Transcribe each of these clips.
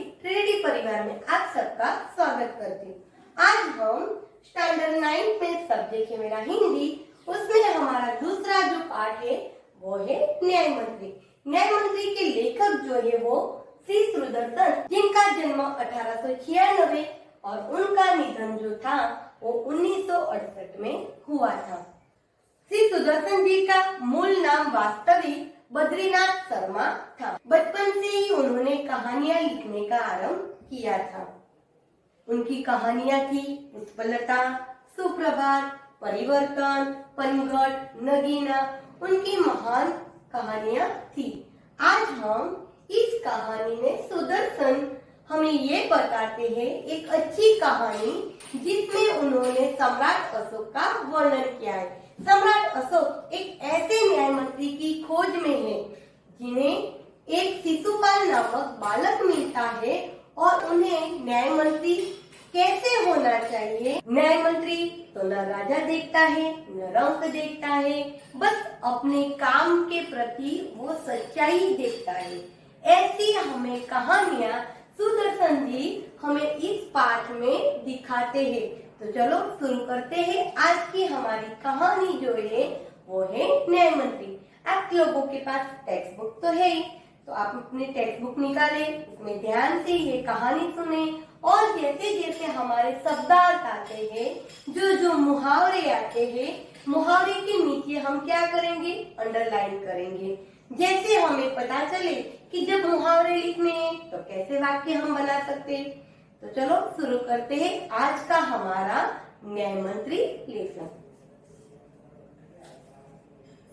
Ready परिवार में आप सबका स्वागत करती हूँ। आज हम स्टैंडर्ड 9 में सब्जेक्ट है मेरा हिंदी, उसमें हमारा दूसरा जो पाठ है वो है न्याय मंत्री। न्याय मंत्री के लेखक जो है वो श्री सुदर्शन, जिनका जन्म 1896 और उनका निधन जो था वो 1968 में हुआ था। श्री सुदर्शन जी का मूल नाम वास्तविक बद्रीनाथ शर्मा था। बचपन से ही उन्होंने कहानियां लिखने का आरंभ किया था। उनकी कहानियां थी पुष्पलता, सुप्रभात, परिवर्तन, पनघट, नगीना, उनकी महान कहानियां थी। आज हम इस कहानी में सुदर्शन हमें ये बताते हैं एक अच्छी कहानी जिसमें उन्होंने सम्राट अशोक का वर्णन किया है। सम्राट अशोक एक ऐसे न्याय मंत्री की खोज में है जिन्हें एक शिशुपाल नामक बालक मिलता है और उन्हें न्याय मंत्री कैसे होना चाहिए। न्याय मंत्री तो न राजा देखता है न रंक देखता है, बस अपने काम के प्रति वो सच्चाई देखता है। ऐसी हमें कहानियां सुदर्शन जी हमें इस पाठ में दिखाते हैं। तो चलो शुरू करते हैं। आज की हमारी कहानी जो है वो है न्याय मंत्री। आप लोगों के पास टेक्स्ट बुक तो है ही, तो आप अपनी टेक्स्ट बुक निकालें, उसमें ध्यान से ये कहानी सुने और जैसे जैसे हमारे शब्दार्थ आते हैं, जो जो मुहावरे आते हैं, मुहावरे के नीचे हम क्या करेंगे, अंडरलाइन करेंगे। जैसे हमें पता चले कि जब मुहावरे लिखने हैं तो कैसे वाक्य हम बना सकते हैं। तो चलो शुरू करते हैं आज का हमारा न्याय मंत्री लेसन।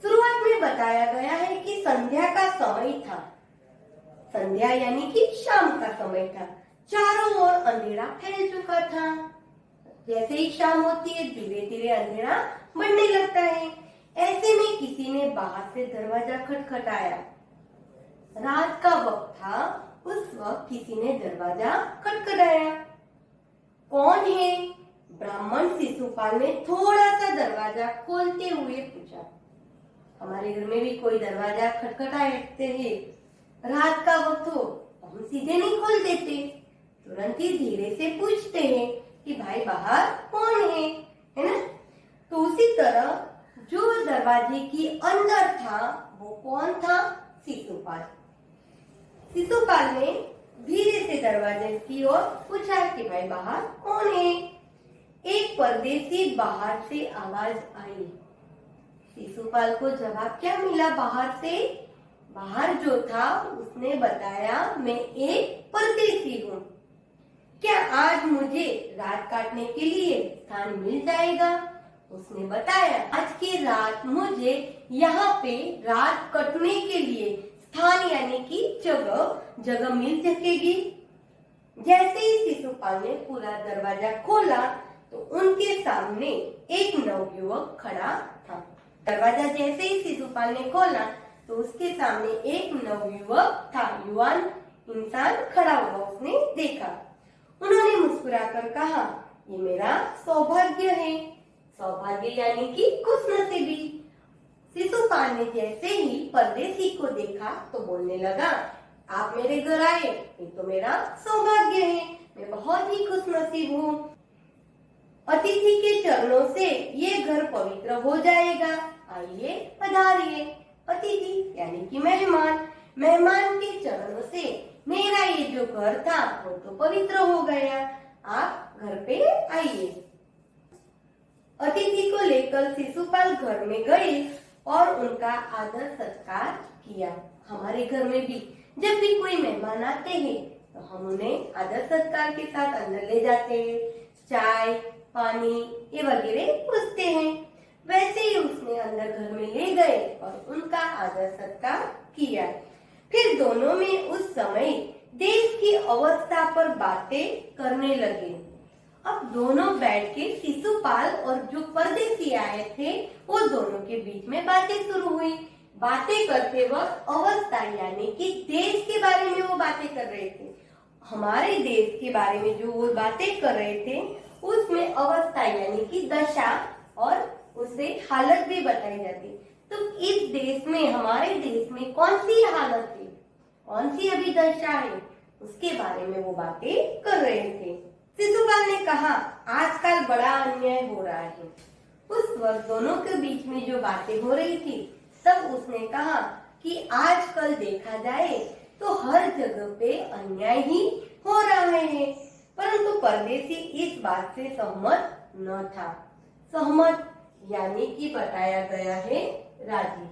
शुरुआत में बताया गया है कि संध्या का समय था। संध्या यानी कि शाम का समय था। चारों ओर अंधेरा फैल चुका था। जैसे ही शाम होती है धीरे धीरे अंधेरा बढ़ने लगता है। ऐसे में किसी ने बाहर से दरवाजा खटखटाया। रात का वक्त था, उस वक्त किसी ने दरवाजा खटखटाया। कौन है? ब्राह्मण शिशुपाल ने थोड़ा सा दरवाजा खोलते हुए पूछा। हमारे घर में भी कोई दरवाजा खटखटाते हैं, रात का वक्त हो तो हम सीधे नहीं खोल देते, तुरंत ही धीरे से पूछते हैं कि भाई बाहर कौन है ना। तो उसी तरह जो दरवाजे के अंदर था वो कौन था? शिशुपाल। शिशुपाल ने धीरे से दरवाजे की ओर पूछा कि भाई बाहर कौन है। एक परदेसी बाहर से आवाज आई। शिशुपाल को जवाब क्या मिला बाहर से? बाहर जो था उसने बताया मैं एक परदेसी हूँ। क्या आज मुझे रात काटने के लिए स्थान मिल जाएगा? उसने बताया आज की रात मुझे यहाँ पे रात कटने के लिए स्थान यानी कि जगह मिल सकेगी। जैसे ही शिशुपाल ने पूरा दरवाजा खोला तो उनके सामने एक नवयुवक खड़ा था। दरवाजा जैसे ही शिशुपाल ने खोला तो उसके सामने एक नवयुवक था, युवान इंसान खड़ा हुआ उसने देखा। उन्होंने मुस्कुराकर कहा, ये मेरा सौभाग्य है। सौभाग्य यानी कि खुशनसीबी। शिशुपाल ने जैसे ही परदेसी को देखा तो बोलने लगा, आप मेरे घर आए, ये तो मेरा सौभाग्य है, मैं बहुत ही खुशनसीब हूँ। अतिथि के चरणों से ये घर पवित्र हो जाएगा, आइए पधारिए। अतिथि यानी कि मेहमान, मेहमान के चरणों से मेरा ये जो घर था वो तो पवित्र हो गया, आप घर पे आइए। अतिथि को लेकर शिशुपाल घर में गए और उनका आदर सत्कार किया। हमारे घर में भी जब भी कोई मेहमान आते हैं तो हम उन्हें आदर सत्कार के साथ अंदर ले जाते हैं, चाय पानी ये वगैरह पूछते हैं। वैसे ही उसने अंदर घर में ले गए और उनका आदर सत्कार किया। फिर दोनों में उस समय देश की अवस्था पर बातें करने लगे। अब दोनों बैठ के शिशुपाल और जो परदेसी आए थे वो दोनों के बीच में बातें शुरू हुई। बातें करते वक्त अवस्था यानी कि देश के बारे में वो बातें कर रहे थे। हमारे देश के बारे में जो वो बातें कर रहे थे उसमें अवस्था यानी कि दशा और उसे हालत भी बताई जाती। तो इस देश में, हमारे देश में कौन सी हालत है, कौन सी अभी दशा है, उसके बारे में वो बातें कर रहे थे। शिशुपाल ने कहा, आजकल बड़ा अन्याय हो रहा है। उस वक्त दोनों के बीच में जो बातें हो रही थी, तब उसने कहा कि आजकल देखा जाए तो हर जगह पे अन्याय ही हो रहा है। परंतु परदेसी इस बात से सहमत न था। सहमत यानी कि बताया गया है राजी।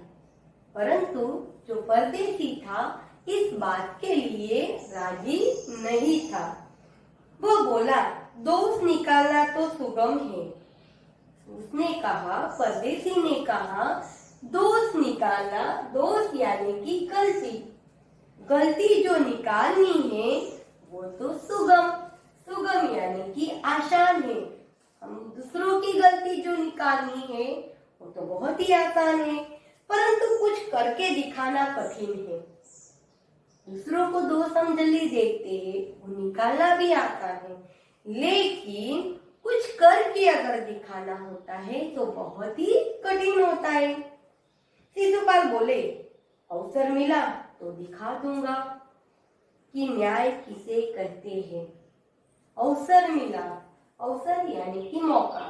परंतु जो परदेसी था इस बात के लिए राजी नहीं था। वो बोला, दोष निकालना तो सुगम है। उसने कहा, परदेसी ने कहा, दोष निकालना, दोष यानी कि गलती, गलती जो निकालनी है वो तो सुगम, सुगम यानी कि आसान है। हम दूसरों की गलती जो निकालनी है वो तो बहुत ही आसान है, परंतु कुछ करके दिखाना कठिन है। दूसरों को दोष हम जल्दी देखते हैं, वो निकालना भी आसान है, लेकिन कुछ करके अगर दिखाना होता है तो बहुत ही कठिन होता है। शिशुपाल बोले, अवसर मिला तो दिखा दूंगा कि न्याय किसे कहते हैं। अवसर मिला, अवसर यानी कि मौका।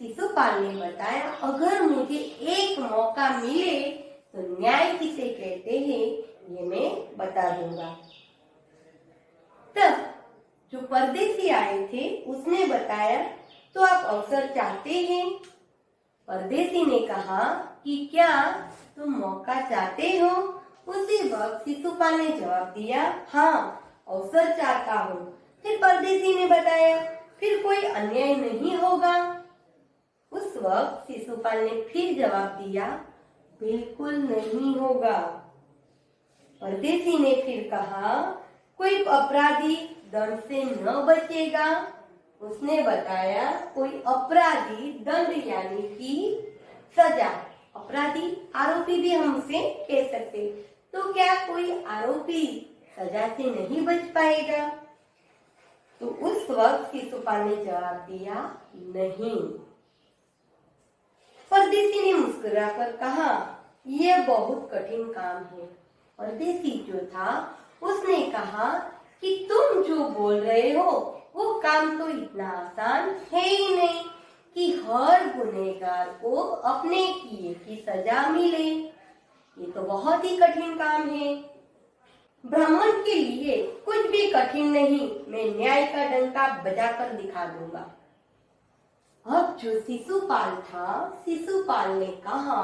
शिशुपाल ने बताया, अगर मुझे एक मौका मिले तो न्याय किसे कहते हैं ये मैं बता दूंगा। तब जो परदेसी आए थे उसने बताया, तो आप अवसर चाहते हैं? परदेसी ने कहा कि क्या तुम मौका चाहते हो? उसी वक्त शिशुपाल ने जवाब दिया, हाँ अवसर चाहता हूँ। फिर परदेसी ने बताया, फिर कोई अन्याय नहीं होगा? उस वक्त शिशुपाल ने फिर जवाब दिया, बिल्कुल नहीं होगा। परदेसी ने फिर कहा, कोई अपराधी दंड से न बचेगा? उसने बताया, कोई अपराधी दंड यानी कि सजा, अपराधी आरोपी भी हम उसे कह सकते, तो क्या कोई आरोपी सजा से नहीं बच पाएगा? तो उस वक्त शिशुपाल ने जवाब दिया, नहीं। परदेसी ने मुस्कुराकर कहा, यह बहुत कठिन काम है। परदेसी जो था उसने कहा कि तुम जो बोल रहे हो वो काम तो इतना आसान है ही नहीं कि हर गुनहगार को अपने किए की सजा मिले। ये तो बहुत ही कठिन काम है। ब्राह्मण के लिए कुछ भी कठिन नहीं, मैं न्याय का डंका बजाकर दिखा दूंगा। अब जो शिशुपाल था, शिशुपाल ने कहा,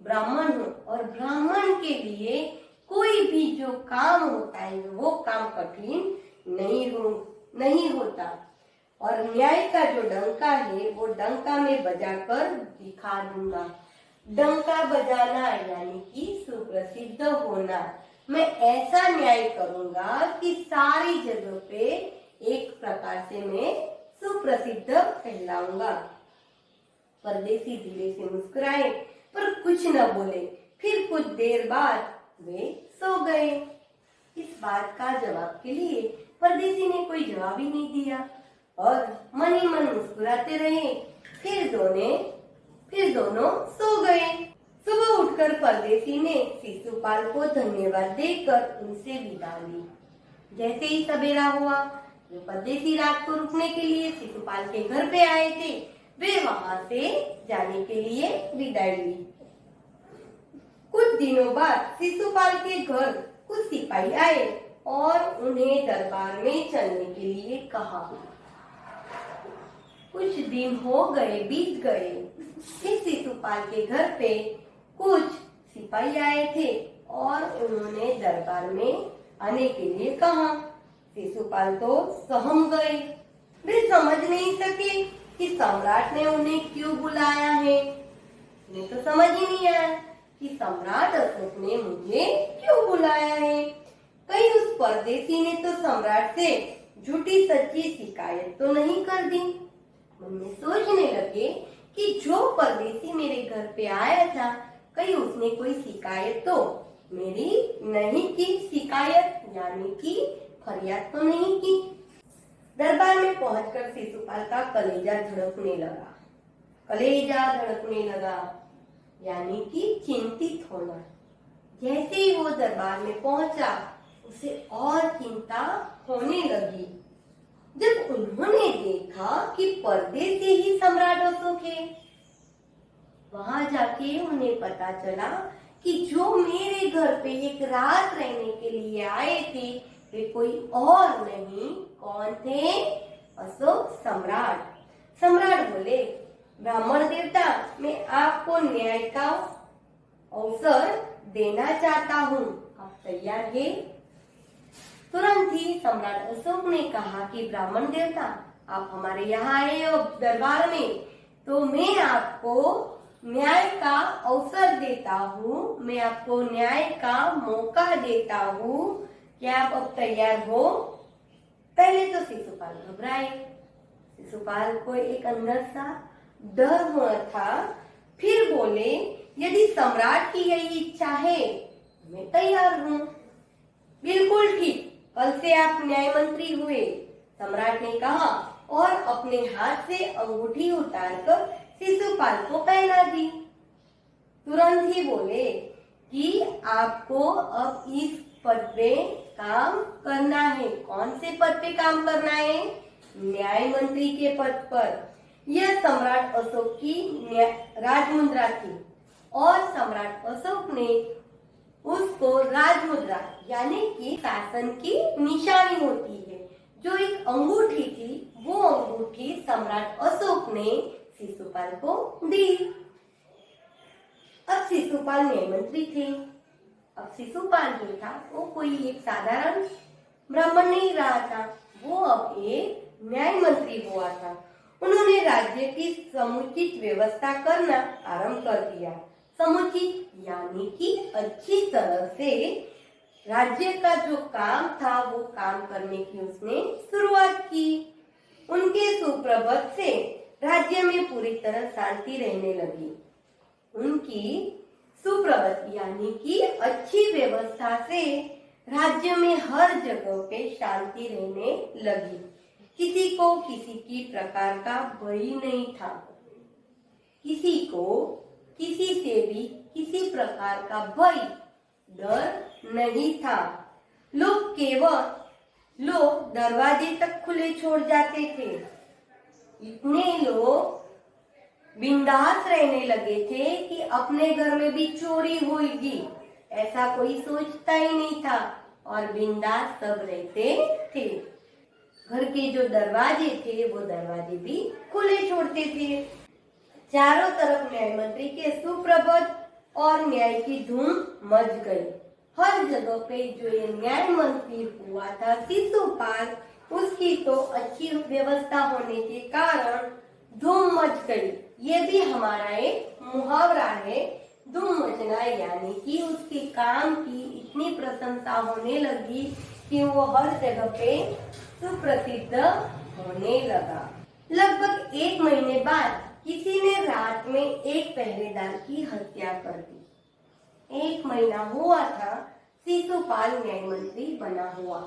ब्राह्मण हूँ और ब्राह्मण के लिए कोई भी जो काम होता है वो काम कठिन नहीं होता, और न्याय का जो डंका है वो डंका में बजाकर दिखा दूंगा। डंका बजाना यानी कि सुप्रसिद्ध होना। मैं ऐसा न्याय करूंगा कि सारी जगह पे एक प्रकार से मैं सुप्रसिद्ध कहलाऊंगा। परदेसी धीरे से मुस्कुराए पर कुछ न बोले। फिर कुछ देर बाद वे सो गए। इस बात का जवाब के लिए परदेसी ने कोई जवाब ही नहीं दिया और मन ही मन मुस्कुराते रहे। फिर दोनों सो गए। सुबह उठकर परदेसी ने शिशुपाल को धन्यवाद देकर उनसे विदा ली। जैसे ही सवेरा हुआ, जो परदेसी रात को रुकने के लिए शिशुपाल के घर पे आए थे, वे वहां से जाने के लिए विदाई ली। कुछ दिनों बाद शिशुपाल के घर कुछ सिपाही आए और उन्हें दरबार में चलने के लिए कहा। कुछ दिन हो गए, बीत गए। इस शिशुपाल के घर पे कुछ सिपाही आए थे और उन्होंने दरबार में आने के लिए कहा। शिशुपाल तो सहम गए। वे समझ नहीं सके कि सम्राट ने उन्हें क्यों बुलाया है। उन्हें तो समझ ही नहीं आया कि सम्राट अशोक ने मुझे क्यों बुलाया है। कहीं उस परदेसी ने तो सम्राट से झूठी सच्ची शिकायत तो नहीं कर दी। मन में सोचने लगे कि जो परदेसी मेरे घर पे आया था, कहीं उसने कोई शिकायत तो मेरी नहीं की। शिकायत यानी कि फरियाद तो नहीं की। दरबार में पहुंचकर शिशुपाल का कलेजा धड़कने लगा, यानी कि चिंतित होना। जैसे ही वो दरबार में पहुंचा, उसे और चिंता होने लगी जब उन्होंने देखा कि पर्दे से ही सम्राट अशोक है। वहां जाके उन्हें पता चला कि जो मेरे घर पे एक रात रहने के लिए आए थे वे कोई और नहीं, कौन थे? अशोक सम्राट। सम्राट बोले, ब्राह्मण देवता, मैं आपको न्याय का अवसर देना चाहता हूँ, आप तैयार हैं? तुरंत ही सम्राट अशोक ने कहा कि ब्राह्मण देवता, आप हमारे यहाँ आए हो दरबार में, तो मैं आपको न्याय का अवसर देता हूँ, मैं आपको न्याय का मौका देता हूँ। क्या आप अब तैयार हो? पहले तो शिशुपाल घबराए। शिशुपाल को एक अंदर सा डर हुआ था। फिर बोले, यदि सम्राट की यही इच्छा है मैं तैयार हूँ। बिल्कुल ठीक, कल से आप न्याय मंत्री हुए, सम्राट ने कहा और अपने हाथ से अंगूठी उतारकर शिशुपाल को पहना दी। तुरंत ही बोले कि आपको अब इस पद पे काम करना है। कौन से पद पे काम करना है? न्याय मंत्री के पद पर। यह सम्राट अशोक की राजमुद्रा थी और सम्राट अशोक ने उसको राजमुद्रा यानी कि शासन की निशानी होती है, जो एक अंगूठी थी, वो अंगूठी सम्राट अशोक ने शिशुपाल को दी। अब शिशुपाल न्याय मंत्री थे। अब शिशुपाल जो था वो कोई एक साधारण ब्राह्मण नहीं रहा था, वो अब एक न्याय मंत्री हुआ था। उन्होंने राज्य की समुचित व्यवस्था करना आरंभ कर दिया। समुचित यानी कि अच्छी तरह से राज्य का जो काम था वो काम करने की उसने शुरुआत की। उनके सुप्रभात से राज्य में पूरी तरह शांति रहने लगी। उनकी सुप्रभात यानी कि अच्छी व्यवस्था से राज्य में हर जगह पे शांति रहने लगी। किसी को किसी की प्रकार का भय नहीं था, किसी को किसी से भी किसी प्रकार का भय डर नहीं था। लोग दरवाजे तक खुले छोड़ जाते थे। इतने लोग बिंदास रहने लगे थे कि अपने घर में भी चोरी होगी ऐसा कोई सोचता ही नहीं था और बिंदास सब रहते थे। घर के जो दरवाजे थे वो दरवाजे भी खुले छोड़ते थे। चारों तरफ न्याय मंत्री के सुप्रभात और न्याय की धूम मच गई। हर जगह पे जो ये न्याय मंत्री हुआ था शिशुपाल, उसकी तो अच्छी व्यवस्था होने के कारण धूम मच गई। ये भी हमारा एक मुहावरा है, धूम मचना, यानी कि उसके काम की इतनी प्रशंसा होने लगी कि वो हर जगह पे सुप्रसिद्ध होने लगा। लगभग 1 महीने बाद किसी ने रात में एक पहरेदार की हत्या कर दी। 1 महीना हुआ था शिशुपाल न्याय मंत्री बना हुआ।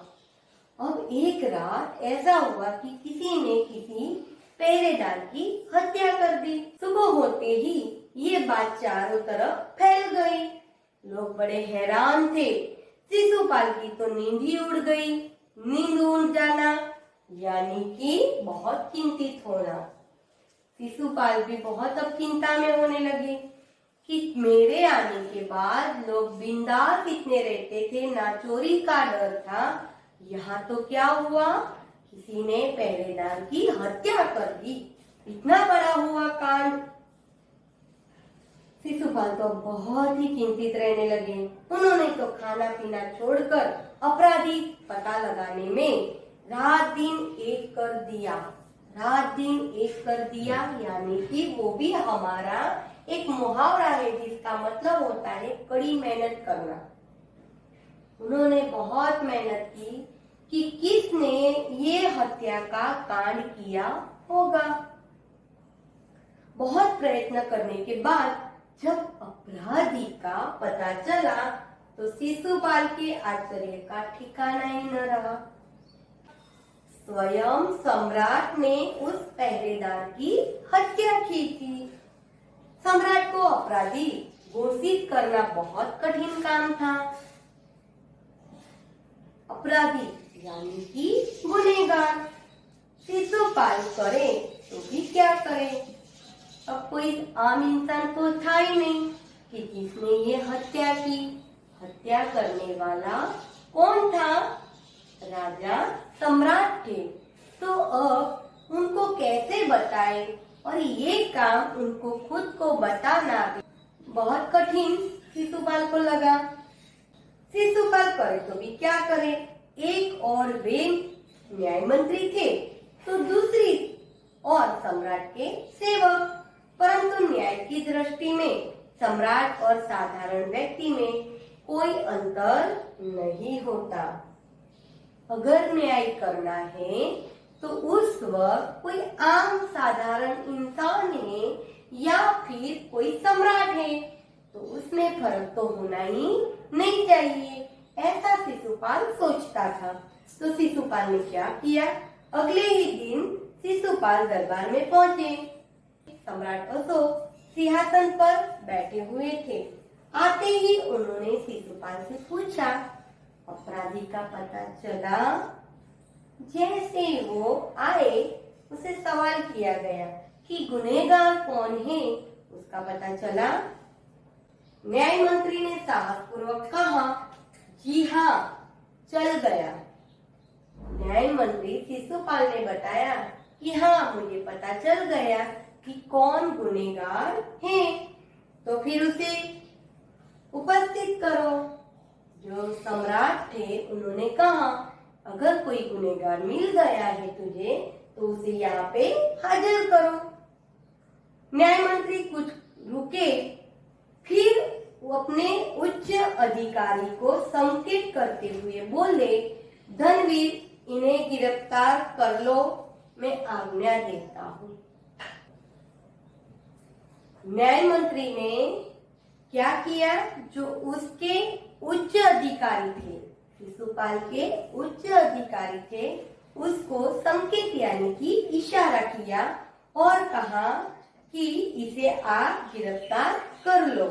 अब एक रात ऐसा हुआ कि किसी ने किसी पहरेदार की हत्या कर दी। सुबह होते ही ये बात चारों तरफ फैल गई। लोग बड़े हैरान थे। शिशुपाल की तो नींद ही उड़ गई। नींद उड़ जाना यानी कि बहुत चिंतित होना। शिशुपाल भी बहुत अब चिंता में होने लगे कि मेरे आने के बाद लोग बिंदास इतने रहते थे, ना चोरी का डर था, यहाँ तो क्या हुआ, किसी ने पहरेदार की हत्या कर दी। इतना बड़ा हुआ कांड। शिशुपाल तो बहुत ही चिंतित रहने लगे। उन्होंने तो खाना पीना छोड़कर अपराधी पता लगाने में रात दिन एक कर दिया। रात दिन एक कर दिया यानी कि वो भी हमारा एक मुहावरा है जिसका मतलब होता है कड़ी मेहनत करना। उन्होंने बहुत मेहनत की कि किसने ये हत्या का कांड किया होगा। बहुत प्रयत्न करने के बाद जब अपराधी का पता चला तो शिशुपाल के आश्चर्य का ठिकाना ही न रहा। स्वयं सम्राट ने उस पहरेदार की हत्या की थी। सम्राट को अपराधी घोषित करना बहुत कठिन काम था। अपराधी यानी कि गुनहगार। शिशुपाल करे तो भी क्या करे, अब कोई आम इंसान तो था ही नहीं कि जिसने ये हत्या की। हत्या करने वाला कौन था? राजा सम्राट थे। तो अब उनको कैसे बताए, और ये काम उनको खुद को बताना भी बहुत कठिन शिशुपाल को लगा। शिशुपाल करे तो भी क्या करे, एक और वे न्याय मंत्री थे तो दूसरी और सम्राट के सेवक। परंतु न्याय की दृष्टि में सम्राट और साधारण व्यक्ति में कोई अंतर नहीं होता। अगर न्याय करना है तो उस वक्त कोई आम साधारण इंसान है या फिर कोई सम्राट है, तो उसमें फर्क तो होना ही नहीं चाहिए, ऐसा शिशुपाल सोचता था। तो शिशुपाल ने क्या किया, अगले ही दिन शिशुपाल दरबार में पहुंचे। सम्राट अशोक सिंहासन पर बैठे हुए थे। आते ही उन्होंने शिशुपाल से पूछा, अपराधी का पता चला? जैसे वो आए उसे सवाल किया गया कि गुनहगार कौन है, उसका पता चला? न्याय मंत्री ने साहसपूर्वक कहा, जी हाँ, चल गया। न्याय मंत्री शिशुपाल ने बताया कि हाँ, मुझे पता चल गया कि कौन गुनहगार है, तो फिर उसे उपस्थित करो। जो सम्राट थे उन्होंने कहा, अगर कोई गुनहगार मिल गया है तुझे तो उसे यहाँ पे हाजिर करो। न्याय मंत्री कुछ रुके, फिर वो अपने उच्च अधिकारी को संकेत करते हुए बोले, धनवीर, इन्हें गिरफ्तार कर लो, मैं आज्ञा देता हूँ। न्याय मंत्री ने क्या किया, जो उसके उच्च अधिकारी थे, शिशुपाल के उच्च अधिकारी थे, उसको संकेत यानी कि इशारा किया और कहा कि इसे आप गिरफ्तार कर लो,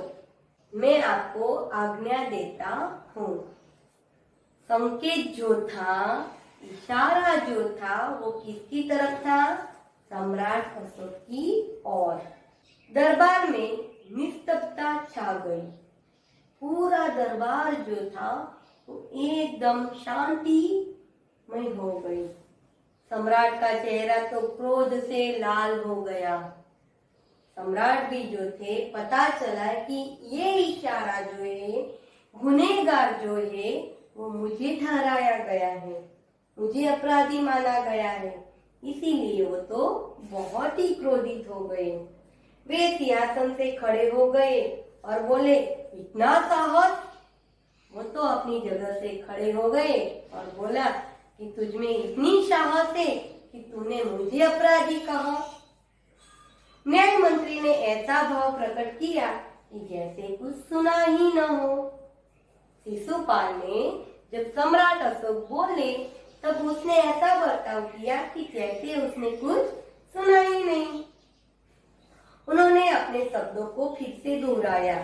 मैं आपको आज्ञा देता हूँ। संकेत जो था, इशारा जो था, वो किसकी तरफ था? सम्राट अशोक की ओर। दरबार में निस्तब्धता छा गई। पूरा दरबार जो था वो एकदम शांतिमय हो गई। सम्राट का चेहरा तो क्रोध से लाल हो गया। सम्राट भी जो थे, पता चला कि ये इशारा जो है, गुनहगार जो है, वो मुझे ठहराया गया है, मुझे अपराधी माना गया है, इसीलिए वो तो बहुत ही क्रोधित हो गए। वे सिंहासन से खड़े हो गए और बोले, इतना साहस? वो तो अपनी जगह से खड़े हो गए और बोला कि तुझमें इतनी साहस है कि तूने मुझे अपराधी कहा। न्याय मंत्री ने ऐसा भाव प्रकट किया कि जैसे कुछ सुना ही न हो। शिशुपाल ने जब सम्राट अशोक बोले तब उसने ऐसा बर्ताव किया कि जैसे उसने कुछ सुना ही नहीं। उन्होंने अपने शब्दों को फिर से दोहराया,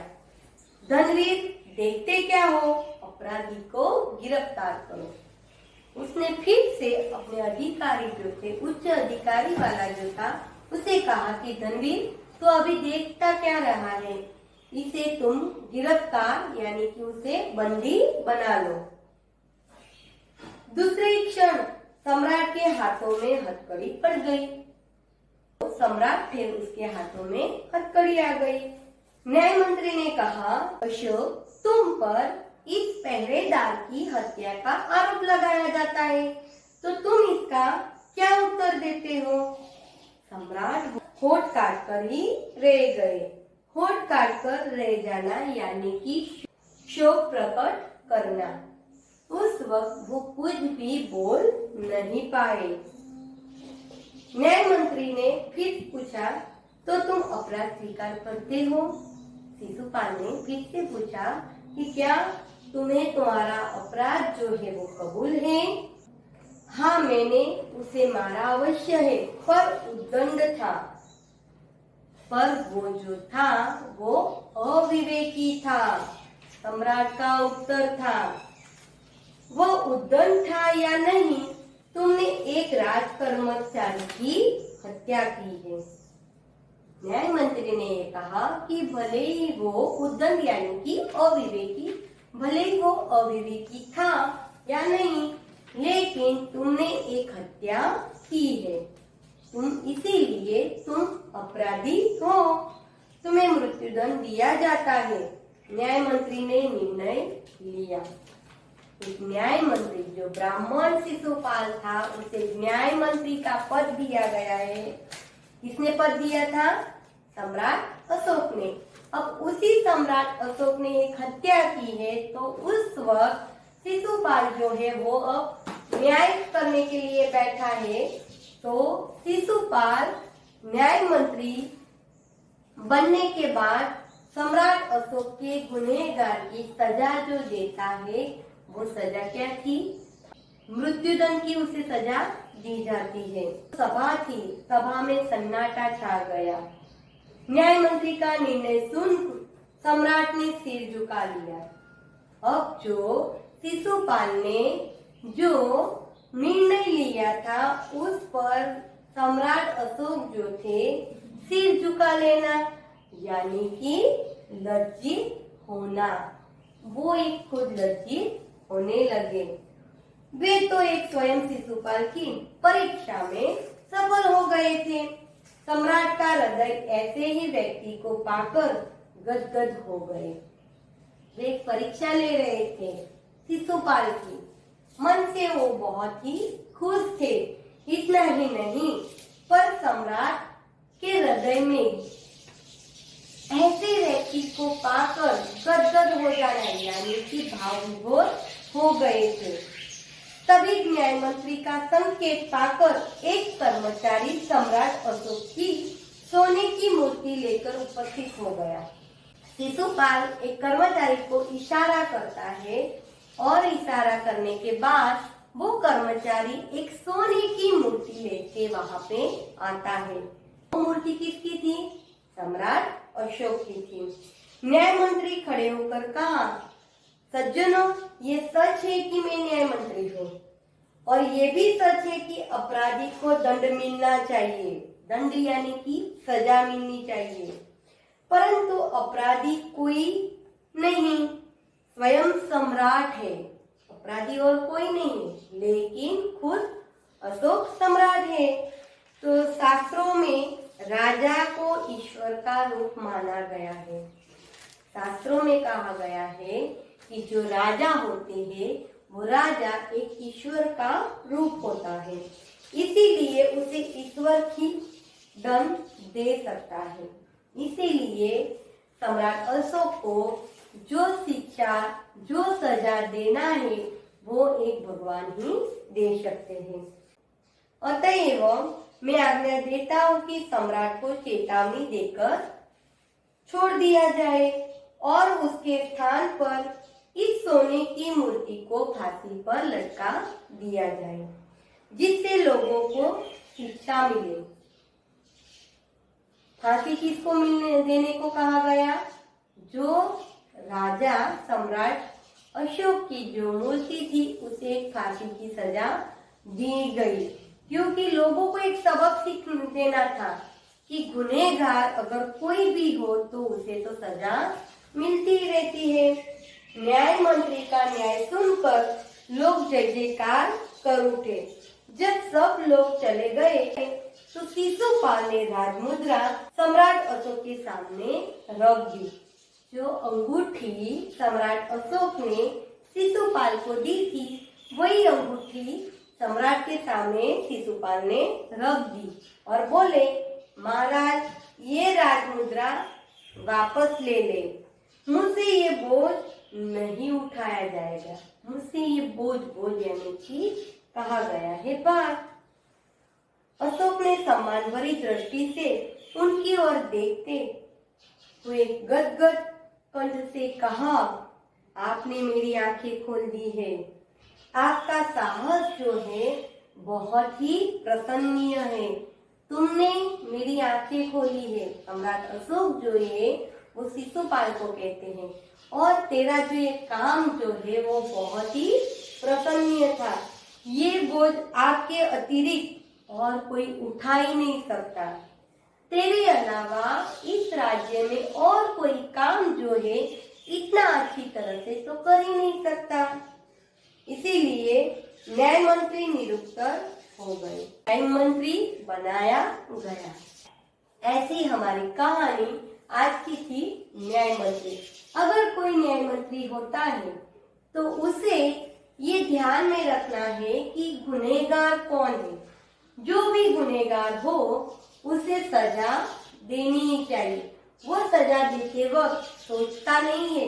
धनवीर, देखते क्या हो, अपराधी को गिरफ्तार करो। उसने फिर से अपने अधिकारी जो थे, उच्च अधिकारी वाला जो था, उसे कहा कि धनवीर, तो अभी देखता क्या रहा है, इसे तुम गिरफ्तार यानी कि उसे बंदी बना लो। दूसरे क्षण सम्राट के हाथों में हथकड़ी पड़ गई। तो सम्राट थे, उसके हाथों में हथकड़ी आ गई। न्याय मंत्री ने कहा, अशोक, तुम पर इस पहरेदार की हत्या का आरोप लगाया जाता है, तो तुम इसका क्या उत्तर देते हो? सम्राट होठ काटकर ही रह गए। होठ काटकर रह जाना यानी कि शोक प्रकट करना। उस वक्त वो कुछ भी बोल नहीं पाए। न्याय मंत्री ने फिर पूछा, तो तुम अपराध स्वीकार करते हो? शिशुपाल ने फिर से पूछा कि क्या तुम्हें तुम्हारा अपराध जो है वो कबूल है? हाँ, मैंने उसे मारा अवश्य है, पर उद्दंड था। पर वो जो था वो अविवेकी था, सम्राट का उत्तर था। वह उद्दंड था या नहीं, तुमने एक राज कर्मचारी की हत्या की है। न्याय मंत्री ने ये कहा कि भले ही वो उद्दंड यानी कि अविवेकी, भले ही वो अविवेकी था या नहीं, लेकिन तुमने एक हत्या की है, इसीलिए तुम अपराधी हो, तुम्हें मृत्युदंड दिया जाता है। न्याय मंत्री ने निर्णय लिया। एक न्याय मंत्री जो ब्राह्मण शिशुपाल था, उसे न्याय मंत्री का पद दिया गया है। किसने पद दिया था? सम्राट अशोक ने। अब उसी सम्राट अशोक ने एक हत्या की है, तो उस वक्त शिशुपाल जो है वो अब न्याय करने के लिए बैठा है। तो शिशुपाल न्याय मंत्री बनने के बाद सम्राट अशोक के गुनहगार की सजा जो देता है, वो सजा क्या थी? मृत्युदंड की उसे सजा दी जाती है। सभा थी, सभा में सन्नाटा छा गया। न्याय मंत्री का निर्णय सुन सम्राट ने सिर झुका लिया। अब जो शिशुपाल ने जो निर्णय लिया था, उस पर सम्राट अशोक जो थे सिर झुका लेना, यानी कि लज्जित होना। वो एक खुद लज्जित होने लगे। वे तो एक स्वयं शिशुपाल की परीक्षा में सफल हो गए थे। सम्राट का हृदय ऐसे ही व्यक्ति को पाकर गदगद हो गए। वे एक परीक्षा ले रहे थे शिशुपाल की, मन से वो बहुत ही खुश थे। इतना ही नहीं, पर सम्राट के हृदय में ऐसे व्यक्ति को पाकर गदगद हो जाना, यानी कि भाव विभोर हो गए थे। तभी न्याय मंत्री का संकेत पाकर एक कर्मचारी सम्राट अशोक की सोने की मूर्ति लेकर उपस्थित हो गया। शिशुपाल एक कर्मचारी को इशारा करता है और इशारा करने के बाद वो कर्मचारी एक सोने की मूर्ति लेके वहां पे आता है। वो मूर्ति किसकी थी? सम्राट अशोक की थी। न्याय मंत्री खड़े होकर कहा, सज्जनों, ये सच है कि मैं न्याय मंत्री हूँ, और ये भी सच है कि अपराधी को दंड मिलना चाहिए। दंड यानी कि सजा मिलनी चाहिए, परंतु अपराधी कोई नहीं, स्वयं सम्राट है। अपराधी और कोई नहीं, लेकिन खुद अशोक सम्राट है। तो शास्त्रों में राजा को ईश्वर का रूप माना गया है। शास्त्रों में कहा गया है कि जो राजा होते हैं, वो राजा एक ईश्वर का रूप होता है, इसीलिए उसे ईश्वर ही दंड दे सकता है। इसीलिए सम्राट अशोक को जो शिक्षा, जो सजा देना है, वो एक भगवान ही दे सकते हैं। अतएव मैं आज्ञा देता हूँ कि सम्राट को चेतावनी देकर छोड़ दिया जाए और उसके स्थान पर इस सोने की मूर्ति को फांसी पर लटका दिया जाए, जिससे लोगों को शिक्षा मिले। फांसी किसको मिलने देने को कहा गया? जो राजा सम्राट अशोक की जो मूर्ति थी, उसे फांसी की सजा दी गई, क्योंकि लोगों को एक सबक सीख देना था कि गुनहगार अगर कोई भी हो तो उसे तो सजा मिलती ही रहती है। न्याय मंत्री का न्याय सुनकर लोग जय जयकार कर उठे। जब सब लोग चले गए तो शिशुपाल ने राजमुद्रा सम्राट अशोक के सामने रख दी। जो अंगूठी सम्राट अशोक ने शिशुपाल को दी थी, वही अंगूठी सम्राट के सामने शिशुपाल ने रख दी और बोले, महाराज, ये राजमुद्रा वापस ले ले, मुझसे ये बोझ नहीं उठाया जाएगा। मुझसे ये बोझ यानी कि कहा गया है बात। अशोक ने सम्मान भरी दृष्टि से उनकी ओर देखते हुए गदगद कंठ से कहा, आपने मेरी आंखें खोल दी है। आपका साहस जो है बहुत ही प्रशंसनीय है। तुमने मेरी आंखें खोली है। सम्राट अशोक जो है वो शिशुपाल को कहते हैं, और तेरा जो ये काम जो है वो बहुत ही प्रसन्न था। ये बोझ आपके अतिरिक्त और कोई उठा ही नहीं सकता। तेरे अलावा इस राज्य में और कोई काम जो है इतना अच्छी तरह से तो कर ही नहीं सकता। इसीलिए न्याय मंत्री निरुत्तर हो गए, न्याय मंत्री बनाया गया। ऐसी हमारी कहानी आज की थी न्याय मंत्री। अगर कोई न्याय मंत्री होता है तो उसे ये ध्यान में रखना है कि गुनहगार कौन है। जो भी गुनहगार हो उसे सजा देनी ही चाहिए। वो सजा देते वक्त सोचता नहीं है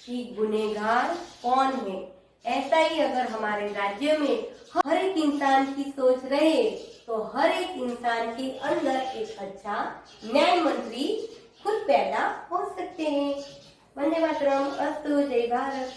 कि गुनहगार कौन है। ऐसा ही अगर हमारे राज्य में हर एक इंसान की सोच रहे तो हर एक इंसान के अंदर एक अच्छा न्याय मंत्री खुद पैदा हो सकते हैं। वंदे मातरम। अस्तु। जय भारत।